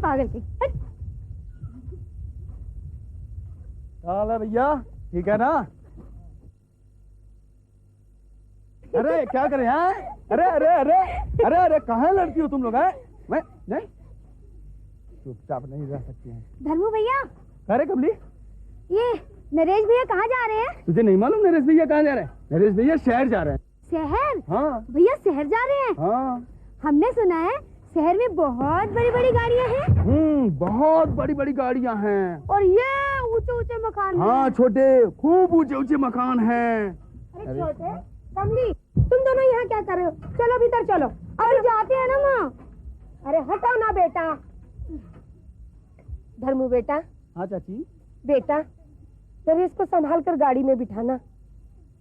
पागल की। हाल है भैया, ठीक है ना? अरे क्या करें हैं? अरे अरे अरे अरे अरे कहाँ लड़ती हो तुम लोग हैं? मैं नहीं, चुपचाप नहीं रह सकती हैं। धर्मू भैया। अरे कमली, ये नरेश भैया कहाँ जा रहे हैं? तुझे नहीं मालूम नरेश भैया कहाँ जा रहे हैं? नरेश भैया शहर जा रहे हैं। शहर? हाँ भैया शहर जा रहे हैं? हाँ। हमने सुना है शहर में बहुत बड़ी बड़ी गाड़ियाँ हैं। बहुत बड़ी बड़ी गाड़ियाँ हैं। और ये ऊंचे ऊंचे मकान। हाँ छोटे, खूब ऊंचे ऊंचे मकान हैं। अरे छोटे, कमली, तुम दोनों यहाँ क्या कर रहे हो? चलो भीतर चलो। अरे जाते हैं ना माँ। अरे हटाओ ना बेटा। धर्मू बेटा। हाँ चाची। बेटा, नरेश को संभाल कर गाड़ी में बिठाना।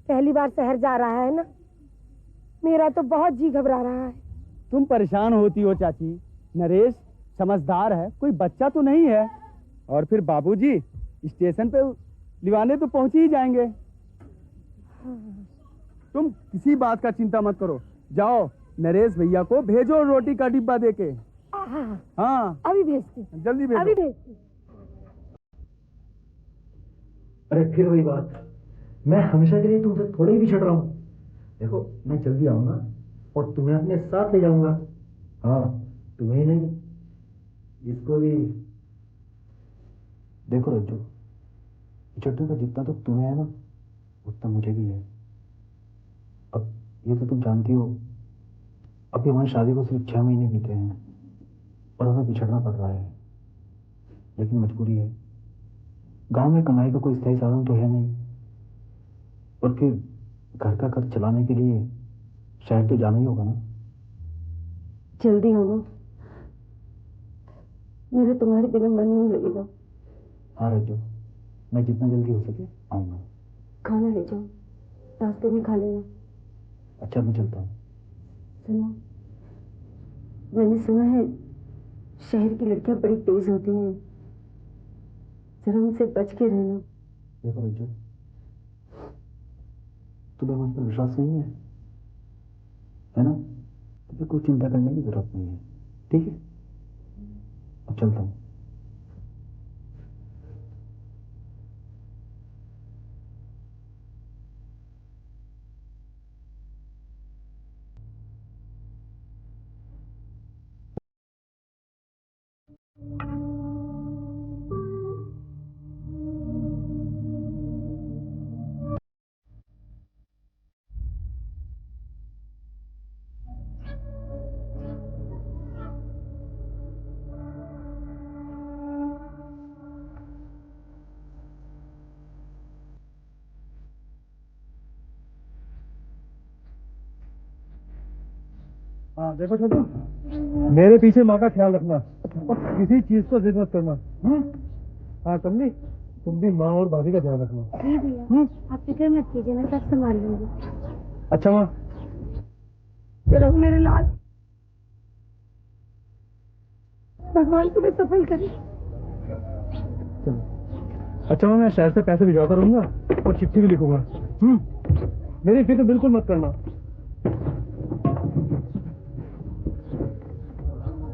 पहली बार शहर जा रहा है ना, मेरा तो बहुत जी घबरा रहा है। तुम परेशान होती हो चाची, नरेश समझदार है, कोई बच्चा तो नहीं है। और फिर बाबूजी स्टेशन पे लिवाने तो पहुंच ही जाएंगे। तुम किसी बात का चिंता मत करो, जाओ नरेश भैया को भेजो रोटी का डिब्बा देके। हाँ अभी भेजती, जल्दी भेजो। अभी भेजती। अरे फिर वही बात, मैं हमेशा के लिए तुमसे थोड़ा ही बिछड़ रहा हूँ। देखो मैं जल्दी आऊंगा और तुम्हें अपने साथ ले जाऊंगा। हाँ तुम्हें नहीं, इसको भी। देखो रज्जू, बिछड़ने का जितना तो तुम्हें है ना, उतना मुझे भी है। अब ये तो तुम जानती हो, अभी हमारी शादी को सिर्फ 6 महीने बीते हैं और हमें बिछड़ना पड़ रहा है, लेकिन मजबूरी है। गांव में कमाई का कोई स्थायी साधन तो है नहीं, और फिर घर का खर्च चलाने के लिए शहर तो जाना ही होगा ना। जल्दी हो ना, मेरे तुम्हारे बिना मन नहीं लगेगा। हाँ रज्जू, मैं जितना जल्दी हो सके आऊंगा। खाना ले जाओ, रास्ते में खा लेना। अच्छा मैं चलता हूँ। सुनो, मैंने सुना है शहर की लड़कियां बड़ी तेज होती हैं, जरा उनसे बच के रहना। देखो रज्जू, तुम्हें मुझ पर विश्वास नहीं है ना? तुम्हें कोई चिंता करने की जरूरत नहीं है, ठीक है? अब चलता हूँ। हाँ देखो छोटू, मेरे पीछे माँ का ख्याल रखना और किसी चीज को जिद मत करना। हाँ कमली, तुम भी माँ और भाभी का ध्यान रखना। जी भैया, आप फिक्र मत कीजिए, मैं सब संभाल लूंगी। अच्छा माँ। चलो मेरे लाल, भगवान तुम्हें सफल करे। चलो अच्छा माँ, मैं शहर से पैसे भिजवाता रहूंगा और चिट्ठी भी लिखूंगा। मेरी फिक्र बिल्कुल मत करना।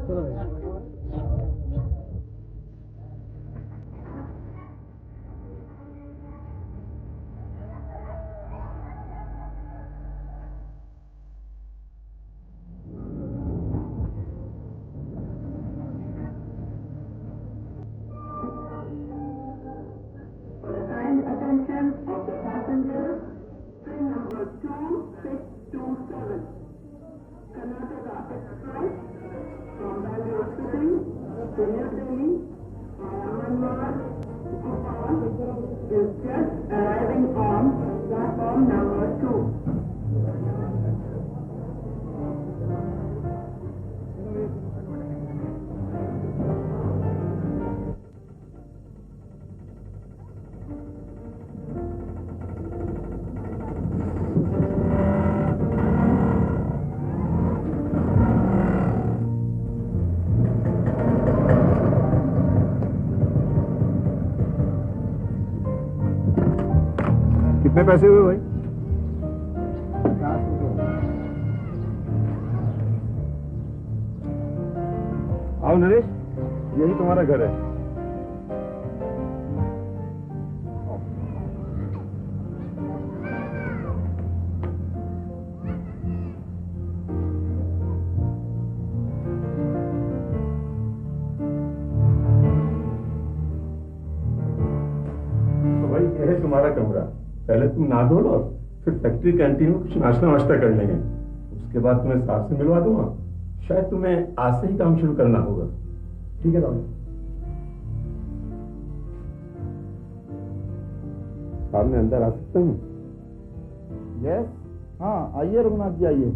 चलो भैया। कितने पैसे हुए भाई? 50 रुपये। आओ नरेश। यही तुम्हारा घर है। तो भाई ये है तुम्हारा कमरा। पहले तुम नहा धो लो, फिर फैक्ट्री कैंटीन में कुछ नाश्ता वाश्ता कर लेंगे। उसके बाद तुम्हें साहब से मिलवा दूंगा। शायद तुम्हें आज से ही काम शुरू करना होगा। ठीक है राहुल साहब, मैं अंदर आ सकता हूँ? यस, हाँ आइए रघुनाथ जी आइए।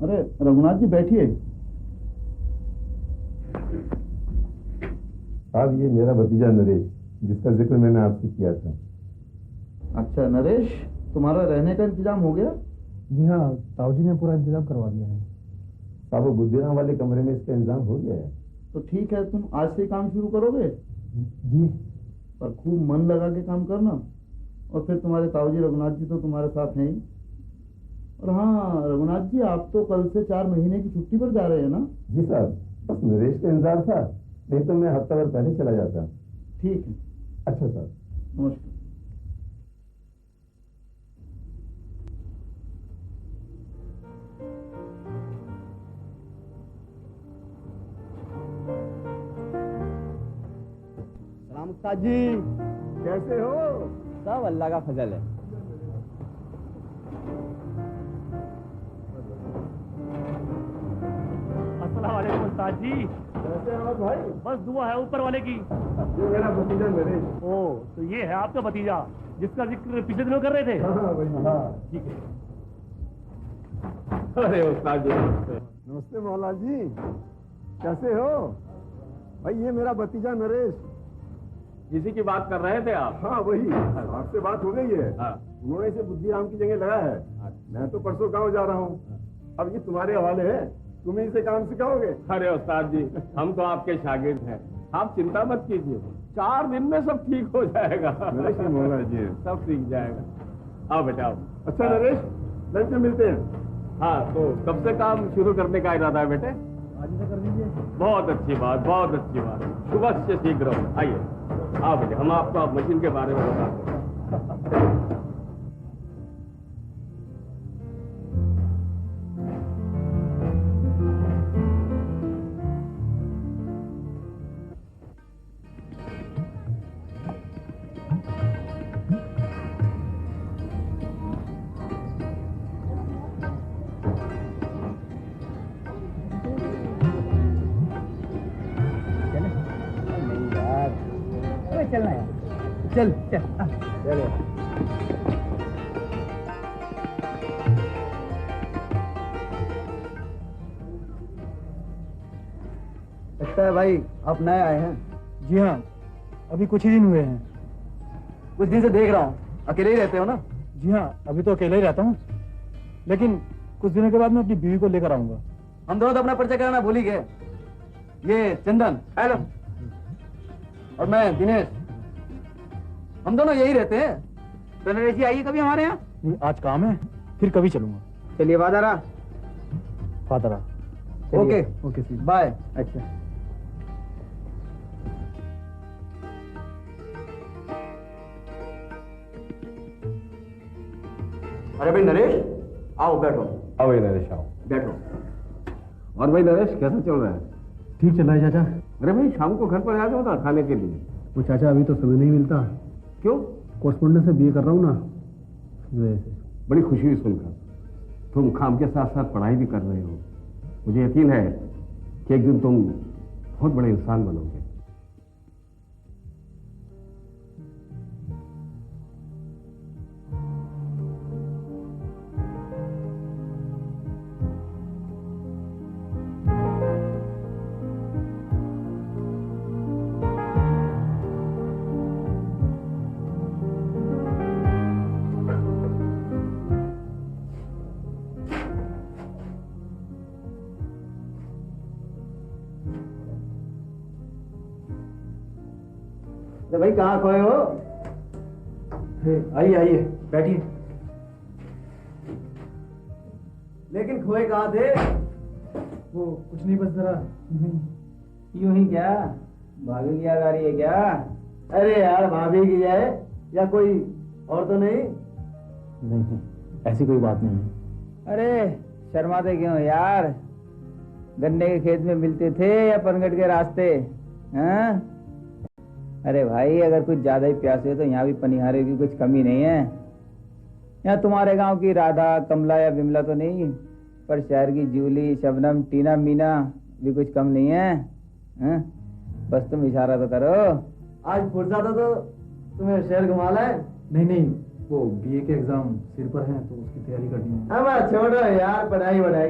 अरे रघुनाथ जी बैठिए। साहब ये मेरा भतीजा नरेश, जिसका जिक्र मैंने आपसे किया था। अच्छा नरेश, तुम्हारा रहने का इंतजाम हो गया? जी हाँ, ताऊ जी ने पूरा इंतजाम करवा दिया है। साहब वो बुद्धिराम वाले कमरे में इसका इंतजाम हो गया है। तो ठीक है, तुम आज से ही काम शुरू करोगे? जी। पर खूब मन लगा के काम करना। और फिर तुम्हारे ताऊ जी रघुनाथ जी तो तुम्हारे साथ हैं ही। और हाँ रघुनाथ जी, आप तो कल से 4 महीने की छुट्टी पर जा रहे हैं ना? जी साहब, बस नरेश का इंतजार था, नहीं तो मैं हफ्ता भर पहले चला जाता। ठीक है। अच्छा साहब, नमस्कार। सलाम उस्ताद जी, कैसे हो? सब अल्लाह का फजल है। अस्सलाम वालेकुम उस्ताद जी। कैसे हो भाई? बस दुआ है ऊपर वाले की। ये मेरा भतीजा नरेश। ओ, तो ये है आपका भतीजा जिसका जिक्र पिछले दिनों कर रहे थे। हाँ वही। हाँ ठीक है। अरे उस्ताद जी नमस्ते मौला जी, कैसे हो? भाई ये मेरा भतीजा नरेश। किसी की बात कर रहे थे आप? हाँ वही, आपसे बात हो गई है। हाँ। उन्होंने इसे बुद्धिराम की जगह लगा है। मैं तो परसों गांव जा रहा हूँ। अब ये तुम्हारे हवाले है, तुम ही इसे काम सिखाओगे। अरे उस्ताद जी, हम तो आपके शागिर्द हैं, आप चिंता मत कीजिए, 4 दिन में सब ठीक हो जाएगा। नरेश मौला जी, सब सीख जाएगा। आओ बेटा आओ। अच्छा नरेश, लंच में मिलते हैं। हाँ, तो कब से काम शुरू करने का इरादा है बेटे? आज से कर दीजिए। बहुत अच्छी बात, बहुत अच्छी बात। सुबह से शीघ्र आइए। आओ बेटे, हम आपको आप मशीन के बारे में बताते हैं। चलना है, चल चल चलो। लगता है भाई आप नए आए हैं। जी हाँ, अभी कुछ ही दिन हुए हैं। कुछ दिन से देख रहा हूँ, अकेले ही रहते हो ना? जी हाँ, अभी तो अकेला ही रहता हूँ, लेकिन कुछ दिनों के बाद मैं अपनी बीवी को लेकर आऊंगा। हम दोनों तो अपना परिचय कराना भूल ही गए। ये चंदन, हेलो, और मैं दिनेश, हम दोनों यही रहते हैं। तो नरेश जी आइए कभी हमारे यहाँ। नहीं, आज काम है, फिर कभी चलूंगा। चलिए वादा रहा। फादरा। Okay okay bye. अच्छा। अरे भाई नरेश, आओ बैठो। आओ भाई नरेश, आओ बैठो। और भाई नरेश, कैसा चल रहा है? ठीक चल रहा है चाचा। अरे भाई, शाम को घर पर आ जाओ ना खाने के लिए। वो चाचा अभी तो समय नहीं मिलता, क्यों? कॉरेस्पॉन्डेंस से बीए कर रहा हूँ ना, इस वजह से। बड़ी खुशी हुई सुनकर। तुम काम के साथ साथ पढ़ाई भी कर रहे हो। मुझे यकीन है कि एक दिन तुम बहुत बड़े इंसान बनोगे। तो भाई कहाँ खोए हो? आइए आइए बैठिए। लेकिन खोए कहाँ थे? वो कुछ नहीं, बस जरा यूं ही क्या? भाभी की याद आ रही है क्या? अरे यार भाभी की है या कोई और तो नहीं? नहीं, ऐसी कोई बात नहीं है। अरे शर्माते क्यों यार? गन्ने के खेत में मिलते थे या पनगट के रास्ते? हैं? अरे भाई अगर कुछ ज्यादा ही प्यासे हो तो यहाँ भी पनिहारे की कुछ कमी नहीं है। यहाँ तुम्हारे गांव की राधा कमला या विमला तो नहीं, पर शहर की जूली शबनम टीना मीना भी कुछ कम नहीं है। हैं? बस तुम इशारा तो करो। आज फुर्सत हो तो तुम्हें शहर घुमा लाए। नहीं, वो बीए के एग्जाम सिर पर हैं तो उसकी तैयारी करनी है। अब छोड़ो यार पढ़ाई वढ़ाई।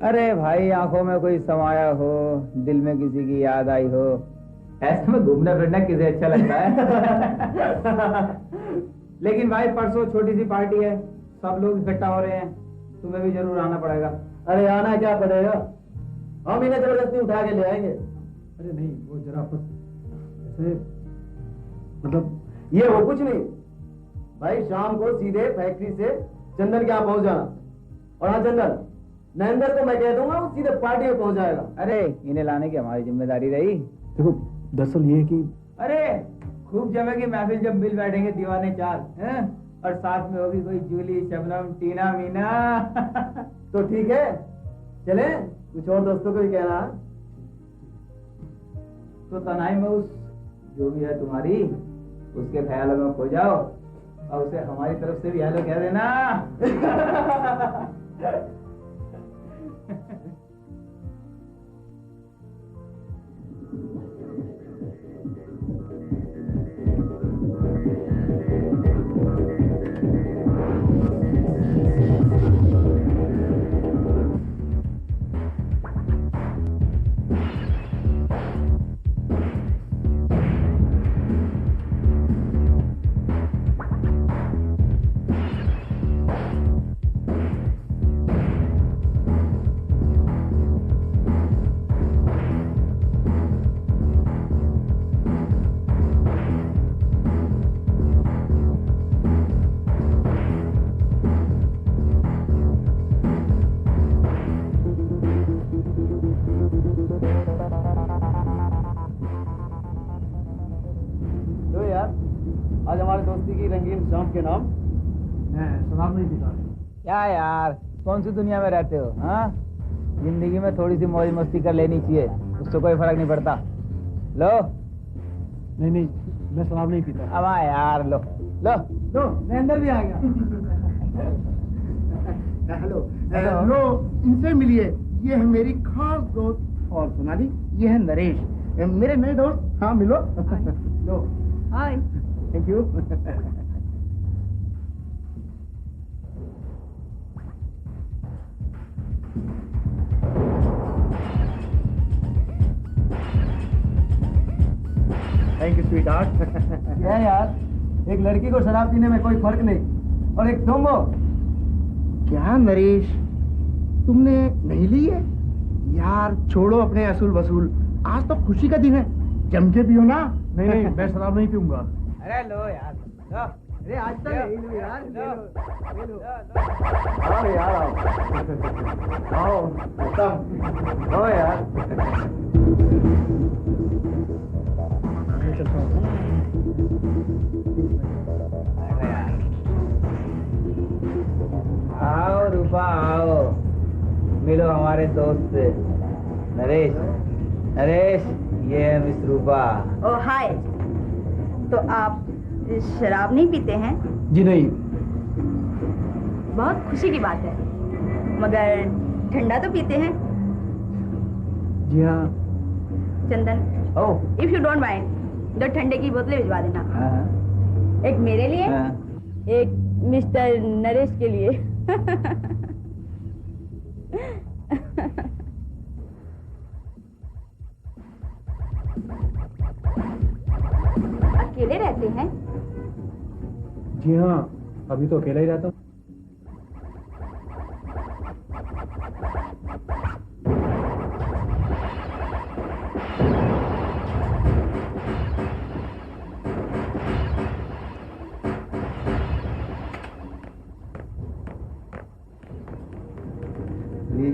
अरे भाई आंखों में कोई समाया हो, दिल में किसी की याद आई हो, ऐसे में घूमना फिरना किसे अच्छा लगता है? लेकिन भाई परसों छोटी सी पार्टी है, सब लोग इकट्ठा हो रहे हैं, तुम्हें भी जरूर आना पड़ेगा। अरे आना क्या पड़ेगा, हम इन्हें जबरदस्ती उठा के ले आएंगे। अरे नहीं, वो जरा ऐसे मतलब ये वो कुछ नहीं भाई, शाम को सीधे फैक्ट्री से चंदन के यहाँ पहुंच जाना। और हाँ चंदन, नरेंद्र को मैं कह दूंगा वो सीधे पार्टी में पहुंच जाएगा। अरे इन्हें लाने की हमारी जिम्मेदारी रही। देखो दरअसल ये है कि अरे खूब जमेगी महफिल जब मिल बैठेंगे दीवाने चार हैं? और साथ में होगी कोई जूली शबनम टीना मीना। तो ठीक है चले, कुछ और दोस्तों को भी कहना। तो तनाई में उस जो भी है तुम्हारी उसके ख्यालों में खो जाओ और उसे हमारी तरफ से भी हेलो कह देना। आज हमारे दोस्ती की रंगीन शाम के नाम। मैं शराब नहीं पीता। क्या यार कौन सी दुनिया में रहते हो? हाँ, जिंदगी में थोड़ी सी मौज मस्ती कर लेनी चाहिए, उससे कोई फर्क नहीं पड़ता। लो। नहीं, मैं शराब नहीं पीता। अब यार लो लो लो, नरेंद्र भी आ गया। हेलो लो, इनसे मिलिए, ये है मेरी खास दोस्त। और सोनाली, ये है नरेश, मेरे नए दोस्त। हाँ मिलो। लो। Hi. Thank you. Thank you sweetheart. क्या यार, एक लड़की को शराब पीने में कोई फर्क नहीं और एक तुम हो। क्या नरेश, तुमने नहीं ली है? यार छोड़ो अपने असूल वसूल, आज तो खुशी का दिन है, जम के पियो ना। नहीं, मैं शराब नहीं पीऊंगा। अरे लो यार लो। अरे आज तक ले लो यार, ले लो। आओ यार आओ उत्तम, आओ यार। मैं चलता हूँ। आओ रूपा आओ, मिलो हमारे दोस्त से। नरेश, नरेश ये है मिस रूपा। ओ हाय। तो आप शराब नहीं पीते हैं? जी नहीं। बहुत खुशी की बात है, मगर ठंडा तो पीते हैं? जी हाँ। चंदन, oh if you don't mind, 2 ठंडे की बोतलें भिजवा देना। हाँ। एक मेरे लिए, हाँ। एक मिस्टर नरेश के लिए। अकेले रहते हैं? जी हाँ, अभी तो अकेला ही रहता हूँ।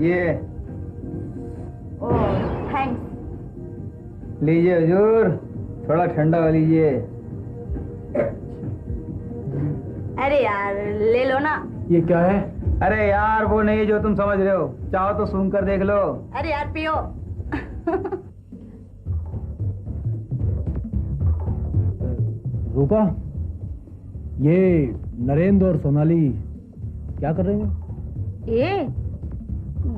लीजिए। ओह थैंक्स। लीजिए हुजूर, थोड़ा ठंडा हो लीजिए। अरे यार ले लो ना। ये क्या है? अरे यार वो नहीं जो तुम समझ रहे हो, चाहो तो सूंघ कर देख लो। अरे यार पियो। रूपा, ये नरेंद्र और सोनाली क्या कर रहे हैं? ये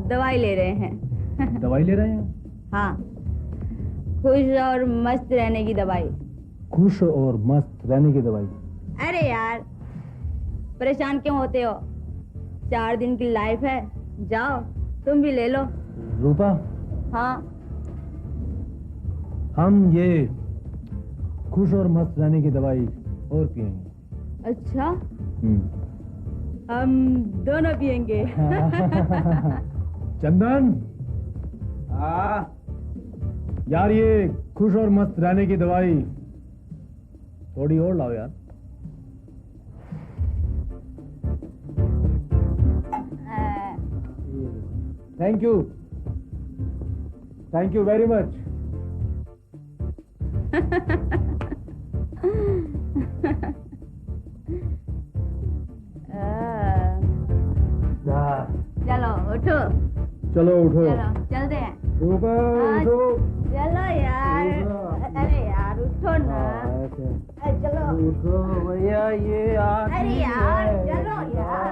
दवाई ले रहे हैं। दवाई ले रहे हैं? हाँ, खुश और मस्त रहने की दवाई। खुश और मस्त रहने की दवाई? अरे यार परेशान क्यों होते हो? 4 दिन की लाइफ है, जाओ तुम भी ले लो। रूपा, हाँ हम ये खुश और मस्त रहने की दवाई और पिएंगे। अच्छा, हम दोनों पिएंगे। चंदन, हाँ यार ये खुश और मस्त रहने की दवाई थोड़ी और लाओ यार। Thank you very much. चलो उठो। चलो उठो। चलो चलते हैं। रूपा हाँ, उठो। चलो यार। अरे यार उठो ना। चलो उठो भैया, ये अरे यार चलो यार।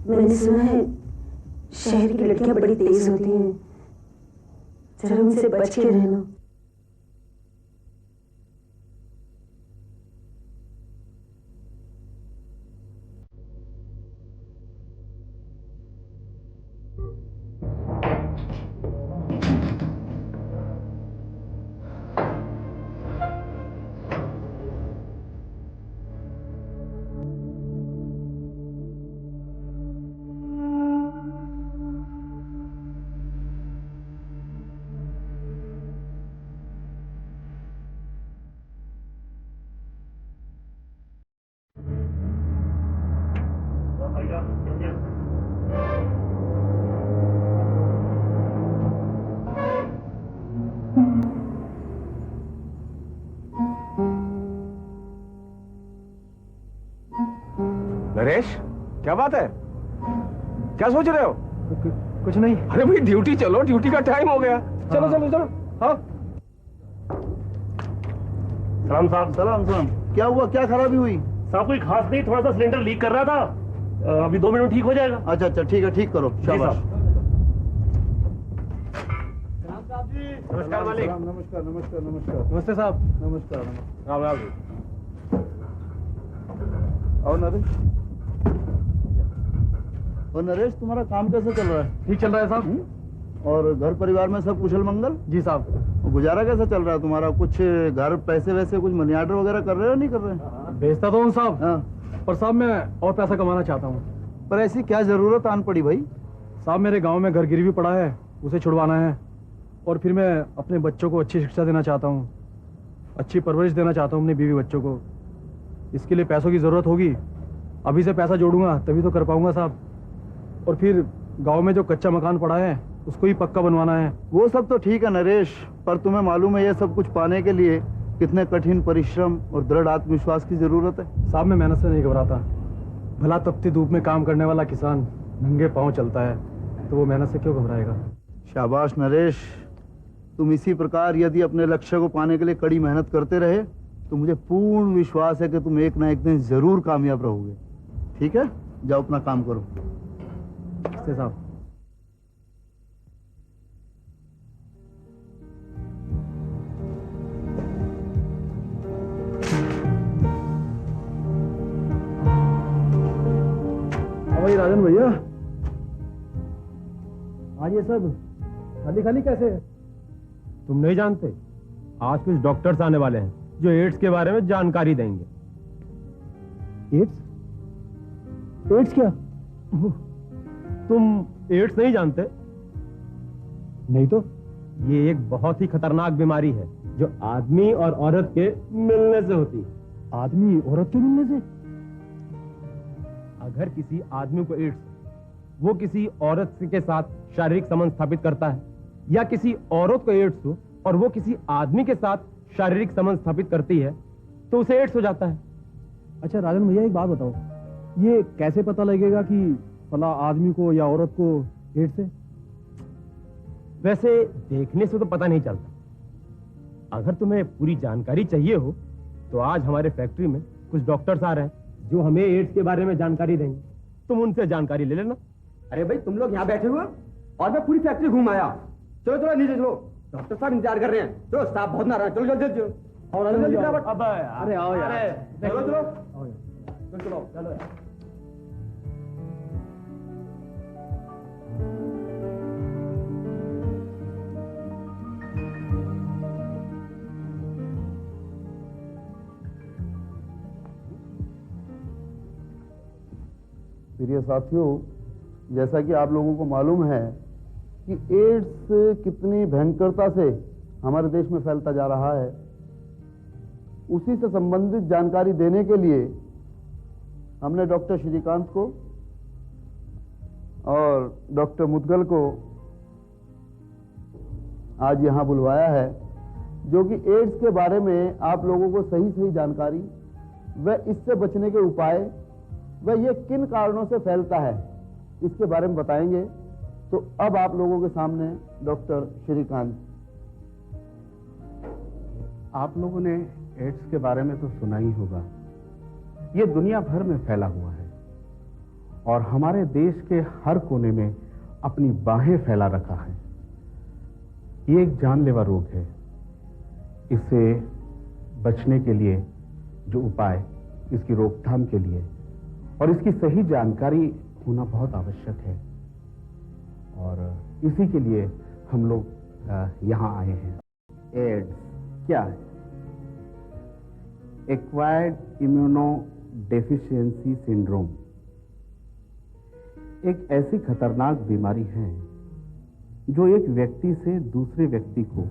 मैंने सुना है शहर की लड़कियां बड़ी तेज होती हैं, जरा उनसे बच के रहना। नरेश, क्या बात है? क्या सोच रहे हो? कुछ नहीं। अरे भाई ड्यूटी चलो, ड्यूटी का टाइम हो गया। चलो चलो चलो। हाँ सलाम साहब। सलाम सलाम। क्या हुआ, क्या खराबी हुई? साहब कोई खास नहीं, थोड़ा सा सिलेंडर लीक कर रहा था। अभी 2 मिनट में ठीक हो जाएगा। अच्छा अच्छा ठीक है, ठीक करो। शाबाश। नमस्कार मालिक। नमस्कार नमस्कार नमस्कार। नमस्ते साहब। नमस्कार। राम राम जी। और नरेश, तुम्हारा काम कैसे चल रहा है? ठीक चल रहा है साहब। और घर परिवार में सब कुशल मंगल? जी साहब। गुजारा कैसा चल रहा है तुम्हारा? कुछ घर पैसे वैसे कुछ मनी ऑर्डर वगैरह कर रहे हो नहीं कर रहे? बेचता तो हूँ साहब। हाँ। पर साहब मैं और पैसा कमाना चाहता हूँ। पर ऐसी क्या जरूरत आन पड़ी भाई? साहब मेरे गांव में घर गिरवी पड़ा है, उसे छुड़वाना है। और फिर मैं अपने बच्चों को अच्छी शिक्षा देना चाहता हूँ, अच्छी परवरिश देना चाहता हूँ अपनी बीवी बच्चों को। इसके लिए पैसों की ज़रूरत होगी। अभी से पैसा जोड़ूंगा तभी तो कर पाऊंगा साहब। और फिर गांव में जो कच्चा मकान पड़ा है उसको ही पक्का बनवाना है। वो सब तो ठीक है नरेश, पर तुम्हें मालूम है ये सब कुछ पाने के लिए कितने कठिन परिश्रम और दृढ़ आत्मविश्वास की जरूरत है। साहब मैं मेहनत से नहीं घबराता, भला तपती धूप में काम करने वाला किसान नंगे पांव चलता है तो वो मेहनत से क्यों घबराएगा? शाबाश नरेश, तुम इसी प्रकार यदि अपने लक्ष्य को पाने के लिए कड़ी मेहनत करते रहे तो मुझे पूर्ण विश्वास है कि तुम एक ना एक दिन जरूर कामयाब रहोगे। ठीक है, जाओ अपना काम करो। साहब, भाई राजन भैया, आज ये सब खाली खाली कैसे है? तुम नहीं जानते, आज कुछ डॉक्टर्स आने वाले हैं जो एड्स के बारे में जानकारी देंगे। एड्स? एड्स क्या? तुम एड्स नहीं जानते? नहीं तो। ये एक बहुत ही खतरनाक बीमारी है जो आदमी और औरत के मिलने से होती है। आदमी औरत के मिलने से? अगर किसी आदमी को एड्स, वो किसी औरत के साथ शारीरिक संबंध स्थापित करता है, या किसी औरत को एड्स हो और वो किसी आदमी के साथ शारीरिक संबंध स्थापित करती है, तो उसे एड्स हो जाता है। अच्छा राजन भैया, एक बात बताओ, ये कैसे पता लगेगा कि फला आदमी को या औरत को एड्स है? वैसे देखने से तो पता नहीं चलता। अगर तुम्हें पूरी जानकारी चाहिए हो तो आज हमारे फैक्ट्री में कुछ डॉक्टर्स आ रहे हैं जो हमें एड्स के बारे में जानकारी देंगे। तुम उनसे जानकारी ले लेना। अरे भाई, तुम लोग यहाँ बैठे हुए और मैं पूरी फैक्ट्री घूम आया। चलो चलो नीचे चलो, डॉक्टर साहब इंतजार कर रहे हैं। चलो, स्टाफ बहुत नाराज है। चलो जल्दी चलो। और अरे आओ यार, चलो चलो चलो चलो यार। प्रिय साथियों, जैसा कि आप लोगों को मालूम है कि एड्स कितनी भयंकरता से हमारे देश में फैलता जा रहा है, उसी से संबंधित जानकारी देने के लिए हमने डॉक्टर श्रीकांत को और डॉक्टर मुदगल को आज यहाँ बुलवाया है, जो कि एड्स के बारे में आप लोगों को सही सही जानकारी व इससे बचने के उपाय वह ये किन कारणों से फैलता है इसके बारे में बताएंगे। तो अब आप लोगों के सामने डॉक्टर श्रीकांत। आप लोगों ने एड्स के बारे में तो सुना ही होगा। ये दुनिया भर में फैला हुआ है और हमारे देश के हर कोने में अपनी बाहें फैला रखा है। ये एक जानलेवा रोग है। इससे बचने के लिए जो उपाय, इसकी रोकथाम के लिए और इसकी सही जानकारी होना बहुत आवश्यक है, और इसी के लिए हम लोग यहाँ आए हैं। एड्स क्या है? एक्वायर्ड इम्यूनो डेफिशिएंसी सिंड्रोम एक ऐसी खतरनाक बीमारी है जो एक व्यक्ति से दूसरे व्यक्ति को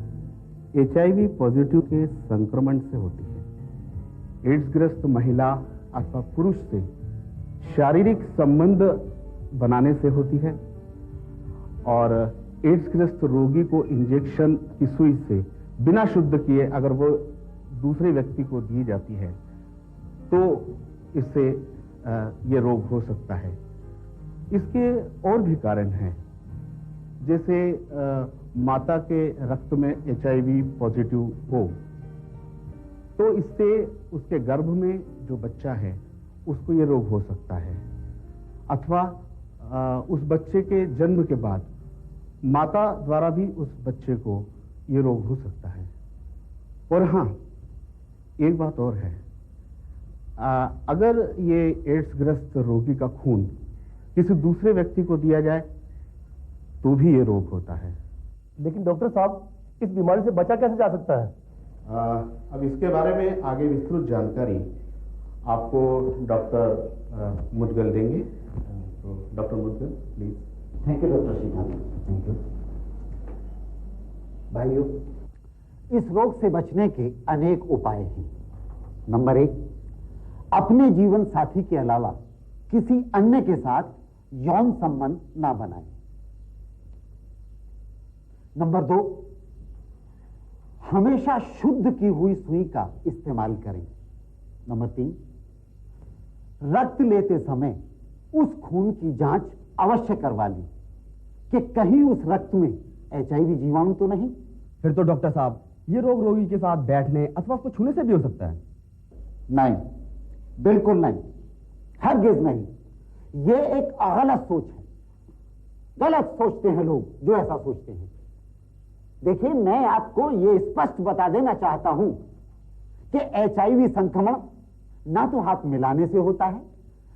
HIV पॉजिटिव के संक्रमण से होती है। एड्स ग्रस्त महिला अथवा पुरुष से शारीरिक संबंध बनाने से होती है, और एड्स ग्रस्त रोगी को इंजेक्शन की सुई से बिना शुद्ध किए अगर वो दूसरे व्यक्ति को दी जाती है तो इससे ये रोग हो सकता है। इसके और भी कारण हैं, जैसे माता के रक्त में HIV पॉजिटिव हो तो इससे उसके गर्भ में जो बच्चा है उसको ये रोग हो सकता है, अथवा उस बच्चे के जन्म के बाद माता द्वारा भी उस बच्चे को ये रोग हो सकता है। और हाँ, एक बात और है, अगर ये एड्स ग्रस्त रोगी का खून किसी दूसरे व्यक्ति को दिया जाए तो भी ये रोग होता है। लेकिन डॉक्टर साहब, इस बीमारी से बचा कैसे जा सकता है? अब इसके बारे में आगे विस्तृत जानकारी आपको डॉक्टर मुदगल देंगे। तो doctor Mudgal please. Thank you doctor Shrikant, thank you. भाइयों, इस रोग से बचने के अनेक उपाय हैं। नंबर 1, अपने जीवन साथी के अलावा किसी अन्य के साथ यौन संबंध ना बनाएं। नंबर 2, हमेशा शुद्ध की हुई सुई का इस्तेमाल करें। नंबर 3, रक्त लेते समय उस खून की जांच अवश्य करवा ली कि कहीं उस रक्त में HIV जीवाणु तो नहीं। फिर तो डॉक्टर साहब ये रोग रोगी के साथ बैठने अथवा उसको छूने से भी हो सकता है। नहीं, बिल्कुल नहीं, हरगिज नहीं। ये एक गलत सोच है। गलत सोचते हैं लोग जो ऐसा सोचते हैं। देखिए, मैं आपको ये स्पष्ट बता देना चाहता हूं कि HIV संक्रमण ना तो हाथ मिलाने से होता है,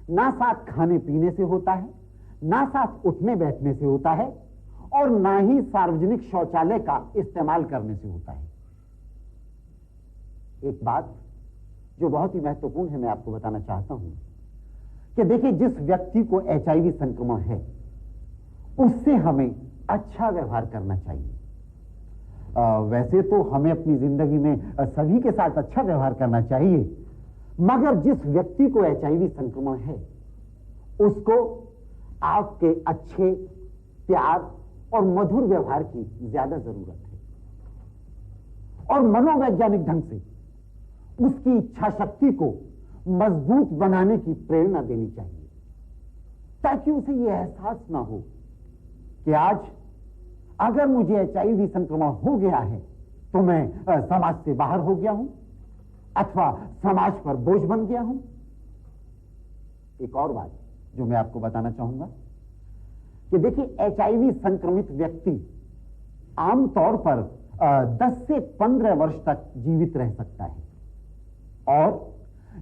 ना साथ खाने पीने से होता है, ना साथ उठने बैठने से होता है, और ना ही सार्वजनिक शौचालय का इस्तेमाल करने से होता है। एक बात जो बहुत ही महत्वपूर्ण है मैं आपको बताना चाहता हूं कि देखिए, जिस व्यक्ति को HIV संक्रमण है उससे हमें अच्छा व्यवहार करना चाहिए। वैसे तो हमें अपनी जिंदगी में सभी के साथ अच्छा व्यवहार करना चाहिए, मगर जिस व्यक्ति को HIV संक्रमण है उसको आपके अच्छे, प्यार और मधुर व्यवहार की ज्यादा जरूरत है, और मनोवैज्ञानिक ढंग से उसकी इच्छा शक्ति को मजबूत बनाने की प्रेरणा देनी चाहिए, ताकि उसे यह एहसास ना हो कि आज अगर मुझे HIV संक्रमण हो गया है तो मैं समाज से बाहर हो गया हूं अथवा समाज पर बोझ बन गया हूं। एक और बात जो मैं आपको बताना चाहूंगा कि देखिए, HIV संक्रमित व्यक्ति आमतौर पर 10 से 15 वर्ष तक जीवित रह सकता है, और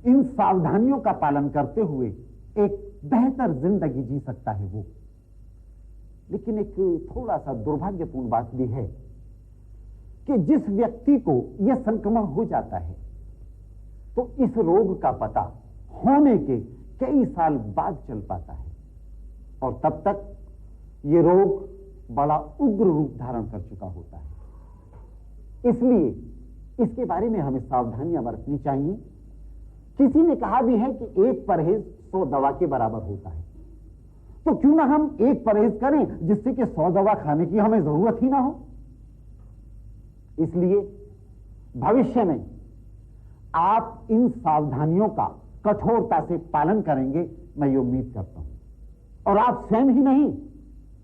इन सावधानियों का पालन करते हुए एक बेहतर जिंदगी जी सकता है वो। लेकिन एक थोड़ा सा दुर्भाग्यपूर्ण बात भी है कि जिस व्यक्ति को यह संक्रमण हो जाता है तो इस रोग का पता होने के कई साल बाद चल पाता है, और तब तक यह रोग बड़ा उग्र रूप धारण कर चुका होता है। इसलिए इसके बारे में हमें सावधानियां बरतनी चाहिए। किसी ने कहा भी है कि एक परहेज 100 दवा के बराबर होता है, तो क्यों ना हम एक परहेज करें जिससे कि 100 दवा खाने की हमें जरूरत ही ना हो। इसलिए भविष्य में आप इन सावधानियों का कठोरता से पालन करेंगे, मैं ये उम्मीद करता हूं, और आप स्वयं ही नहीं,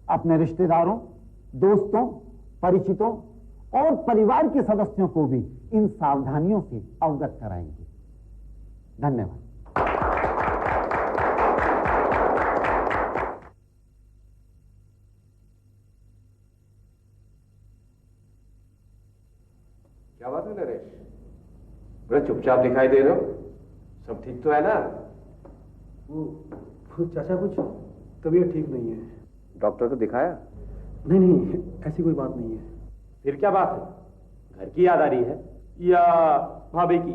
अपने रिश्तेदारों, दोस्तों, परिचितों और परिवार के सदस्यों को भी इन सावधानियों से अवगत कराएंगे। धन्यवाद। क्या बात है नरेश, बड़ा चुपचाप दिखाई दे रहे हो? सब ठीक तो है ना? वो चाचा कुछ तबीयत ठीक नहीं है। डॉक्टर को दिखाया? नहीं नहीं, ऐसी कोई बात नहीं है। फिर क्या बात है? घर की याद आ रही है या भाभी की?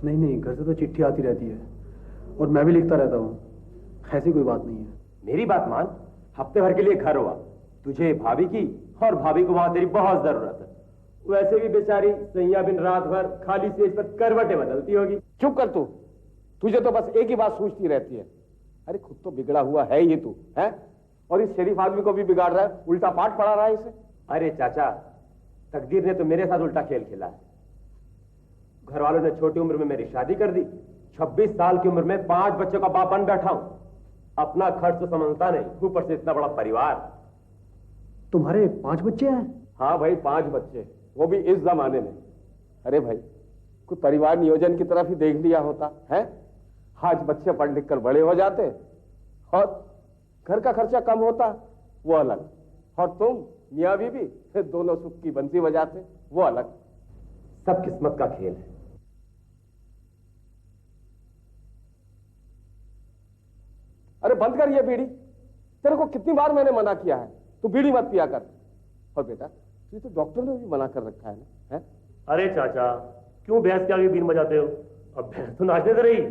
नहीं नहीं, घर से तो चिट्ठी आती रहती है और मैं भी लिखता रहता हूँ, ऐसी कोई बात नहीं है। मेरी बात मान, हफ्ते भर के लिए घर हुआ, तुझे भाभी की और भाभी को वहां तेरी बहुत जरूरत है। वैसे भी बेचारी सैया बिन रात भर खाली सेज पर करवटें बदलती होगी। चुप कर तू, तुझे तो बस एक ही बात सोचती रहती है। अरे खुद तो बिगड़ा हुआ है ये तू, है? और इस शरीफ आदमी को भी बिगाड़ रहा है, उल्टा पाठ पढ़ा रहा है इसे। अरे चाचा, तकदीर ने तो मेरे साथ उल्टा खेल खेला है। घर वालों ने छोटी उम्र में मेरी शादी कर दी, 26 साल की उम्र में 5 बच्चों का बाप बन बैठा हूं। अपना खर्च तो समझता नहीं, ऊपर से इतना बड़ा परिवार। तुम्हारे 5 बच्चे हैं? हाँ भाई, 5 बच्चे, वो भी इस जमाने में। अरे भाई, कोई परिवार नियोजन की तरफ ही देख लिया होता है। आज बच्चे पढ़ लिख कर बड़े हो जाते और घर का खर्चा कम होता, वो अलग। और तुम मियाँ बीवी फिर दोनों सुख की बंसी बजाते, वो अलग। सब किस्मत का खेल है। अरे बंद कर ये बीड़ी, तेरे को कितनी बार मैंने मना किया है, तू बीड़ी मत पिया कर। और बेटा, ये तो डॉक्टर ने भी मना कर रखा है ना, है? अरे चाचा, क्यों भैंस के आगे बीन बजाते हो? अब भैंस तो नाचने से रही,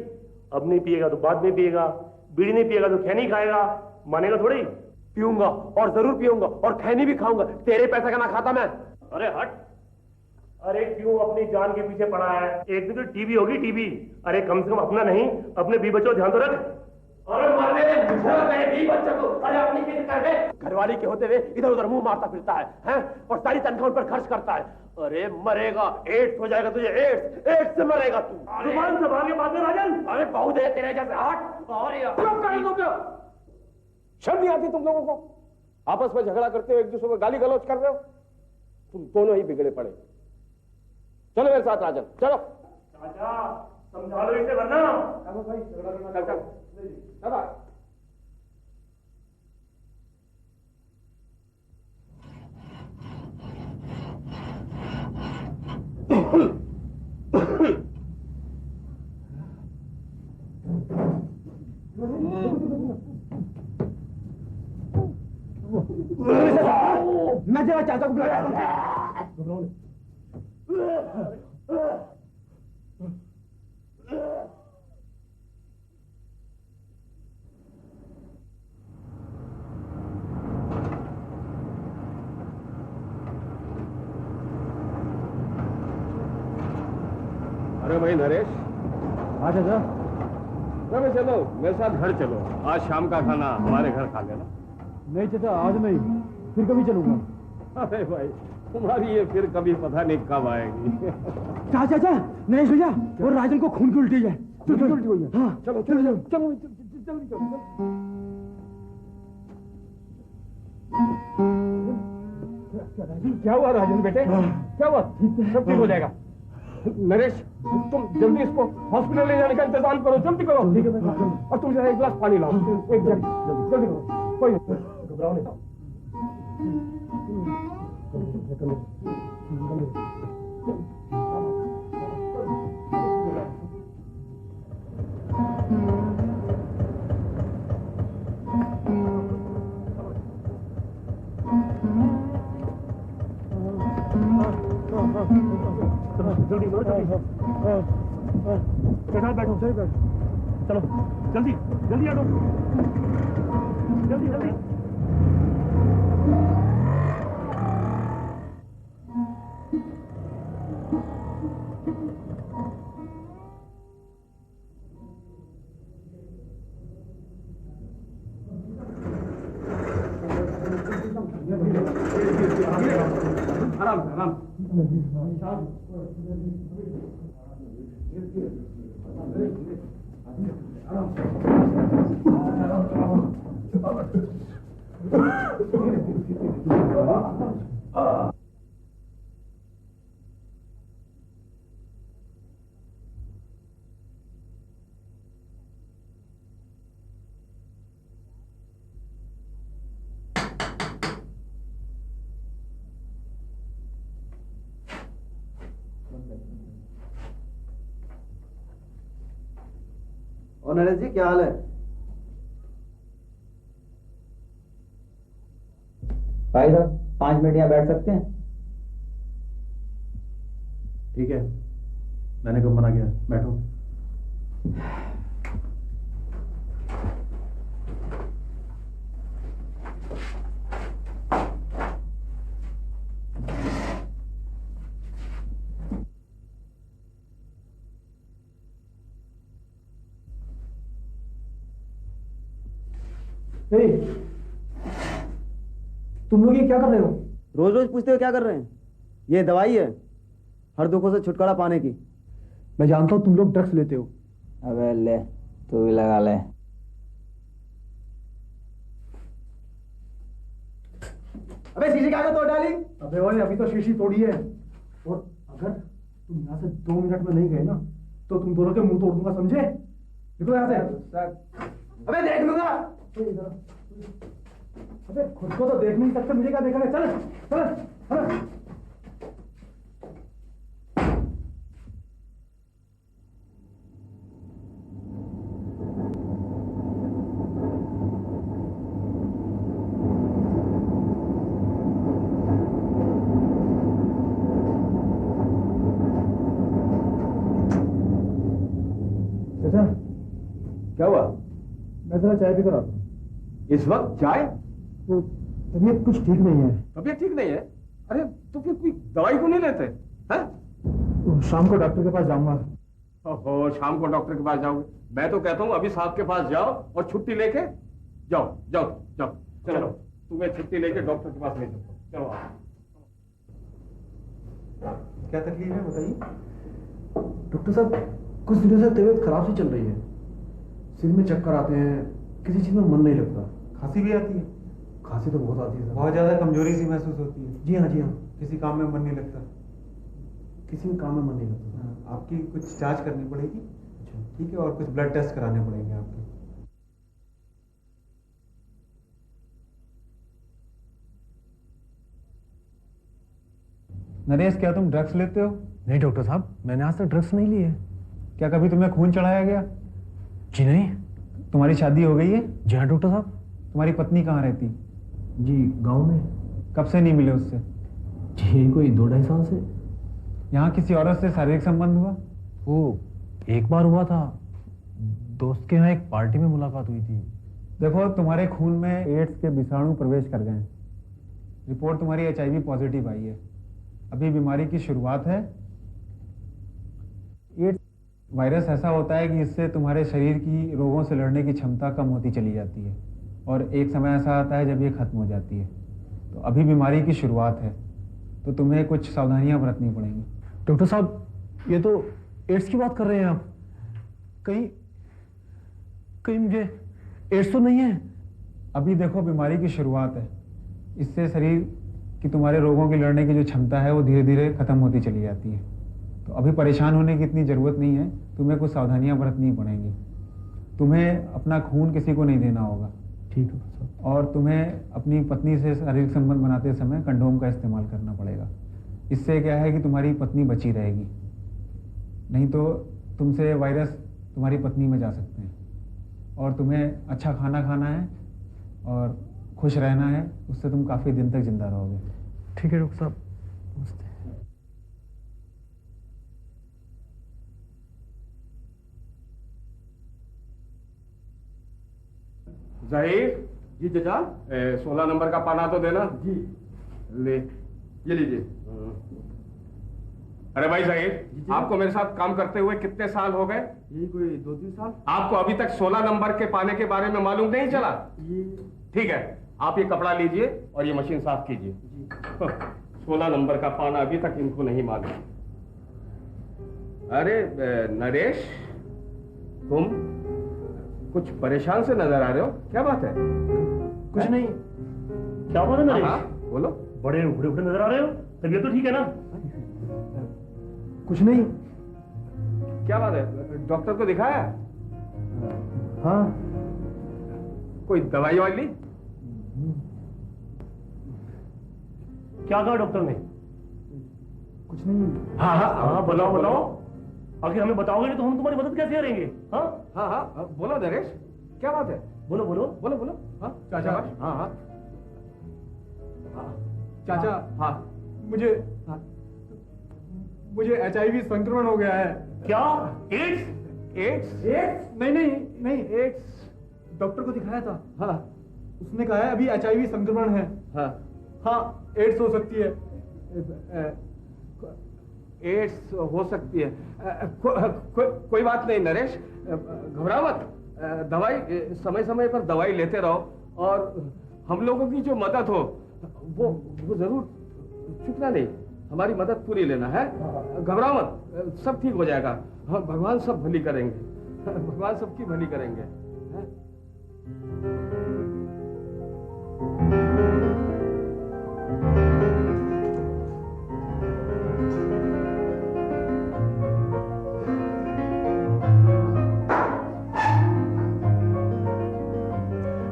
अब नहीं पिएगा तो बाद में पिएगा, बीड़ी नहीं पिएगा तो खैनी खाएगा, मानेगा थोड़ी? पीऊंगा और जरूर पीऊंगा और खैनी भी खाऊंगा, तेरे पैसे का ना खाता मैं। अरे हट, अरे क्यों अपनी जान के पीछे पड़ा है? एक दिन तो टीबी होगी, टीबी। अरे कम से कम अपना नहीं, अपने बीवी बच्चों ध्यान तो रख। अरे मारे बच्चों को अरे अपनी किसी कर घरवाली के होते हुए इधर उधर मुंह मारता फिरता है और सारी तनख्वाह पर खर्च करता है। अरे मरेगा, एड्स हो जाएगा तुझे, एड्स से मरेगा तू। जुबान संभाल के बात में राजन। अरे बहुत है तेरे जैसे, हट। और चुप कर तुम लोग, शर्म नहीं आती तुम लोगों को? आपस में झगड़ा करते हो, एक दूसरे को गाली गलौज कर रहे हो, तुम दोनों ही बिगड़े पड़े। चलो मेरे साथ राजन, चलो। चाचा समझा लो इसे वरना। चलो भाई, झगड़ा करना। चल मैं जरा चाचा को बुलाया। अरे भाई नरेश, हाँ चाचा। चलो चलो मेरे साथ घर चलो, आज शाम का खाना हमारे घर खा लेना। नहीं चाचा, आज नहीं, फिर कभी चलूंगा। अरे भाई तुम्हारी ये फिर कभी पता नहीं कब आएगी। चाचा नरेश भैया, और राजन को खून की उल्टी है। उल्टी हुई है? हाँ चलो चलो चलो चलो जल्दी चलो। क्या हुआ राजन बेटे, क्या हुआ? सब ठीक हो जाएगा। नरेश तुम जल्दी इसको हॉस्पिटल ले जाने का इंतजाम करो, जल्दी करो। और तुम जरा एक गिलास पानी लाओ, एक जल्दी करो। कोई घबराओ नहीं। जल्दी बैठो, सही बैठो। चलो जल्दी जल्दी आटो, जल्दी जल्दी। आराम आराम। और नरेश जी क्या हाल है? भाई साहब 5 मिनट यहाँ बैठ सकते हैं? ठीक है, मैंने कब मना किया, बैठो। तुम लोग ये क्या कर रहे हो? रोज रोज पूछते हो क्या कर रहे हैं? ये दवाई है हर दुखों से छुटकारा पाने की। मैं जानता हूँ तुम लोग ड्रग्स लेते हो। अबे ले, तू भी लगा ले। अबे शीशे के आगे तोड़ डाली। अबे ओए अभी तो शीशी तोड़ी है, और अगर तुम यहाँ से 2 मिनट में नहीं गए ना तो तुम दोनों के मुंह तोड़ दूंगा, समझे? देखो यहाँ से। अबे देख लूंगा। अबे खुद को तो देख नहीं सकते, मुझे क्या देखना है? चल चल चल। क्या हुआ? मैं जरा चाय पीकर आता हूँ। इस वक्त चाय? तो तबीयत कुछ ठीक नहीं है। तबीयत ठीक नहीं है? अरे तो फिर कोई दवाई को नहीं लेते हैं? तो शाम को डॉक्टर के पास जाऊंगा। ओहो, शाम को डॉक्टर के पास जाओगे? मैं तो कहता हूँ अभी साहब के पास जाओ और छुट्टी लेके जाओ जाओ जाओ, चलो तुम्हें छुट्टी लेके डॉक्टर के पास ले चलो। चलो आओ। क्या तकलीफ है बताइए। डॉक्टर साहब, कुछ दिनों से तबीयत खराब सी चल रही है। सिर में चक्कर आते हैं, किसी चीज में मन नहीं लगता। खांसी भी आती है? खांसी तो बहुत आती है। बहुत ज्यादा कमजोरी सी महसूस होती है? जी हाँ, जी हाँ। किसी काम में मन नहीं लगता? किसी भी काम में मन नहीं लगता। हाँ, आपकी कुछ जांच करनी पड़ेगी। अच्छा, ठीक है, और कुछ ब्लड टेस्ट कराने पड़ेंगे आपके। नरेश, क्या तुम ड्रग्स लेते हो? नहीं डॉक्टर साहब, मैंने आज तक ड्रग्स नहीं लिए। क्या कभी तुम्हें खून चढ़ाया गया? जी नहीं। तुम्हारी शादी हो गई है? जी हाँ डॉक्टर साहब। तुम्हारी पत्नी कहाँ रहती? जी गांव में। कब से नहीं मिले उससे? जी कोई 2-2.5 साल से। यहाँ किसी औरत से शारीरिक संबंध हुआ? वो एक बार हुआ था, दोस्त के यहाँ एक पार्टी में मुलाकात हुई थी। देखो, तुम्हारे खून में एड्स के विषाणु प्रवेश कर गए। रिपोर्ट तुम्हारी HIV पॉजिटिव आई है। अभी बीमारी की शुरुआत है। एड्स वायरस ऐसा होता है कि इससे तुम्हारे शरीर की रोगों से लड़ने की क्षमता कम होती चली जाती है, और एक समय ऐसा आता है जब ये खत्म हो जाती है। तो अभी बीमारी की शुरुआत है, तो तुम्हें कुछ सावधानियां बरतनी पड़ेंगी। डॉक्टर साहब, ये तो एड्स की बात कर रहे हैं आप। कहीं कहीं मुझे एड्स तो नहीं है? अभी देखो, बीमारी की शुरुआत है। इससे शरीर की तुम्हारे रोगों की लड़ने की जो क्षमता है वो धीरे धीरे खत्म होती चली जाती है। तो अभी परेशान होने की इतनी ज़रूरत नहीं है। तुम्हें कुछ सावधानियां बरतनी पड़ेंगी। तुम्हें अपना खून किसी को नहीं देना होगा। ठीक है साहब। और तुम्हें अपनी पत्नी से शारीरिक संबंध बनाते समय कंडोम का इस्तेमाल करना पड़ेगा। इससे क्या है कि तुम्हारी पत्नी बची रहेगी, नहीं तो तुमसे वायरस तुम्हारी पत्नी में जा सकते हैं। और तुम्हें अच्छा खाना खाना है और खुश रहना है, उससे तुम काफ़ी दिन तक जिंदा रहोगे। ठीक है डॉक्टर साहब, नमस्ते। जाहिर जी चाचा। 16 नंबर का पाना तो देना। जी ले, ये लीजिए। अरे भाई जाहिर, आपको मेरे साथ काम करते हुए कितने साल हो गए? यही कोई 2-3 साल। आपको अभी तक 16 नंबर के पाने के बारे में मालूम नहीं चला? ये ठीक है, आप ये कपड़ा लीजिए और ये मशीन साफ कीजिए। 16 नंबर का पाना अभी तक इनको नहीं मालूम। अरे नरेश, तुम कुछ परेशान से नजर आ रहे हो, क्या बात है? कुछ नहीं। क्या बात है नरेश? बोलो। बड़े उखड़े उखड़े नजर आ रहे हो, तबीयत तो ठीक है ना? कुछ नहीं। क्या बात है, डॉक्टर को दिखाया? हाँ। कोई दवाई वाली? क्या कहा डॉक्टर ने? कुछ नहीं। हाँ बताओ बताओ। आखिर हमें बताओगे नहीं तो हम तुम्हारी मदद कैसे करेंगे? हाँ हाँ बोलो नरेश, क्या बात है? बोलो बोलो बोलो बोलो। हाँ चाचा। हाँ चाचा, हाँ मुझे HIV संक्रमण हो गया है। क्या? एड्स? नहीं, एड्स। डॉक्टर को दिखाया था। हाँ, उसने कहा है अभी HIV संक्रमण है। हाँ, एड्स हो सकती है। एड्स हो सकती है। कोई बात नहीं नरेश, घबराओ मत। दवाई समय समय पर दवाई लेते रहो, और हम लोगों की जो मदद हो वो जरूर चूकना नहीं। हमारी मदद पूरी लेना है। घबराओ मत, सब ठीक हो जाएगा। भगवान सब भली करेंगे। भगवान सबकी भली करेंगे।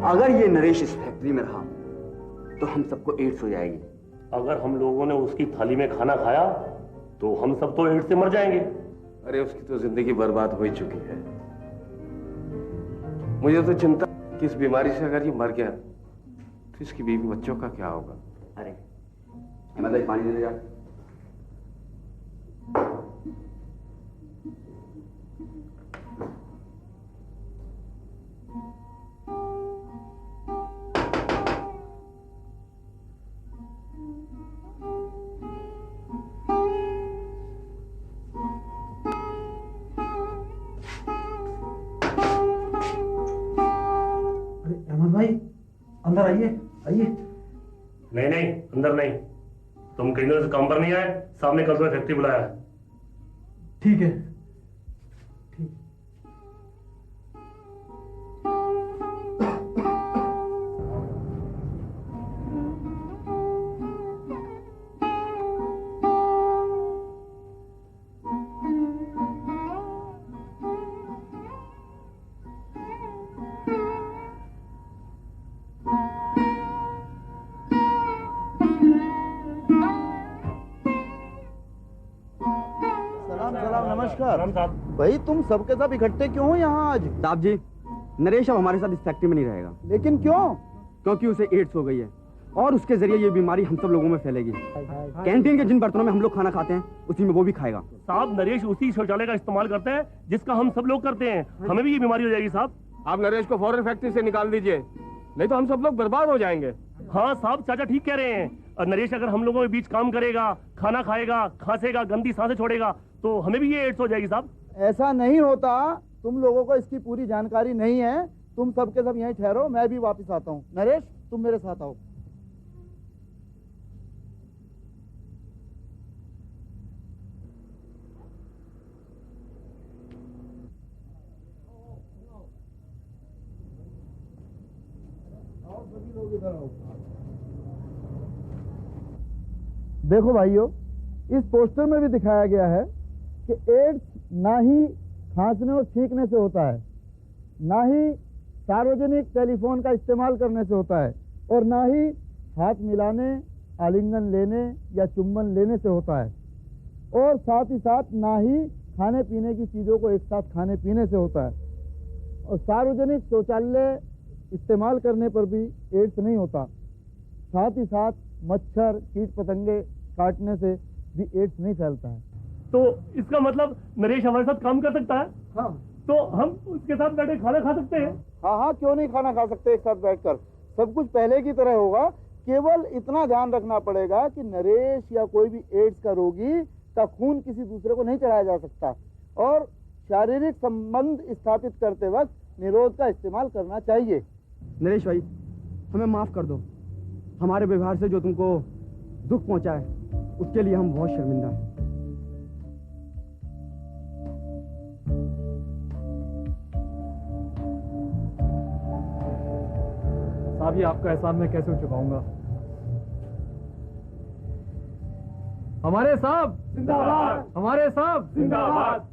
अगर ये नरेश इस फैक्ट्री में रहा तो हम सबको एड्स हो जाएगी। अगर हम लोगों ने उसकी थाली में खाना खाया तो हम सब तो एड्स से मर जाएंगे। अरे उसकी तो जिंदगी बर्बाद हो ही चुकी है। मुझे तो चिंता कि इस बीमारी से अगर ये मर गया तो इसकी बीवी बच्चों का क्या होगा। अरे अहमद, पानी दे जा। अहमद भाई, अंदर आइए आइए। नहीं नहीं, अंदर नहीं। तुम कई दिनों से काम पर नहीं आए, साहब ने कल तुम्हें फैक्ट्री बुलाया है। ठीक है। नमस्कार भाई, तुम सबके सब इकट्ठे क्यों हो यहाँ आज? साहब जी, नरेश अब हमारे साथ इस फैक्ट्री में नहीं रहेगा। लेकिन क्यों? क्योंकि उसे एड्स हो गई है और उसके जरिए ये बीमारी हम सब लोगों में फैलेगी। कैंटीन के जिन बर्तनों में हम लोग खाना खाते हैं उसी में वो भी खाएगा। साहब, नरेश उसी शौचालय का इस्तेमाल करता है जिसका हम सब लोग करते हैं। हमें भी ये बीमारी हो जाएगी साहब। आप नरेश को फौरन फैक्ट्री से निकाल दीजिए, नहीं तो हम सब लोग बर्बाद हो जाएंगे। हाँ साहब, चाचा ठीक कह रहे हैं। और नरेश अगर हम लोगों के बीच काम करेगा, खाना खाएगा, खांसेगा, गंदी सांसें छोड़ेगा तो हमें भी ये एड्स हो जाएगी साहब। ऐसा नहीं होता, तुम लोगों को इसकी पूरी जानकारी नहीं है। तुम सबके सब यहीं ठहरो, मैं भी वापस आता हूँ। नरेश, तुम मेरे साथ आओ। देखो भाइयों, इस पोस्टर में भी दिखाया गया है कि एड्स ना ही खांसने और छींकने से होता है, ना ही सार्वजनिक टेलीफोन का इस्तेमाल करने से होता है, और ना ही हाथ मिलाने, आलिंगन लेने या चुम्बन लेने से होता है, और साथ ही साथ ना ही खाने पीने की चीज़ों को एक साथ खाने पीने से होता है, और सार्वजनिक शौचालय इस्तेमाल करने पर भी एड्स नहीं होता। साथ ही साथ मच्छर, कीट पतंगे काटने से भी एड्स नहीं फैलता है। तो इसका मतलब नरेश हमारे साथ काम कर सकता है? हाँ। तो हम उसके साथ बैठे खाना खा सकते हैं? हाँ हाँ, क्यों नहीं खाना खा सकते एक साथ बैठकर। सब कुछ पहले की तरह होगा, केवल इतना ध्यान रखना पड़ेगा कि नरेश या कोई भी एड्स का रोगी का खून किसी दूसरे को नहीं चढ़ाया जा सकता, और शारीरिक संबंध स्थापित करते वक्त निरोध का इस्तेमाल करना चाहिए। नरेश भाई, हमें माफ कर दो। हमारे व्यवहार से जो तुमको दुख पहुंचा है उसके लिए हम बहुत शर्मिंदा हैं। साहब, ये आपका एहसान मैं कैसे चुकाऊंगा? हमारे साहब जिंदाबाद, हमारे साहब जिंदाबाद।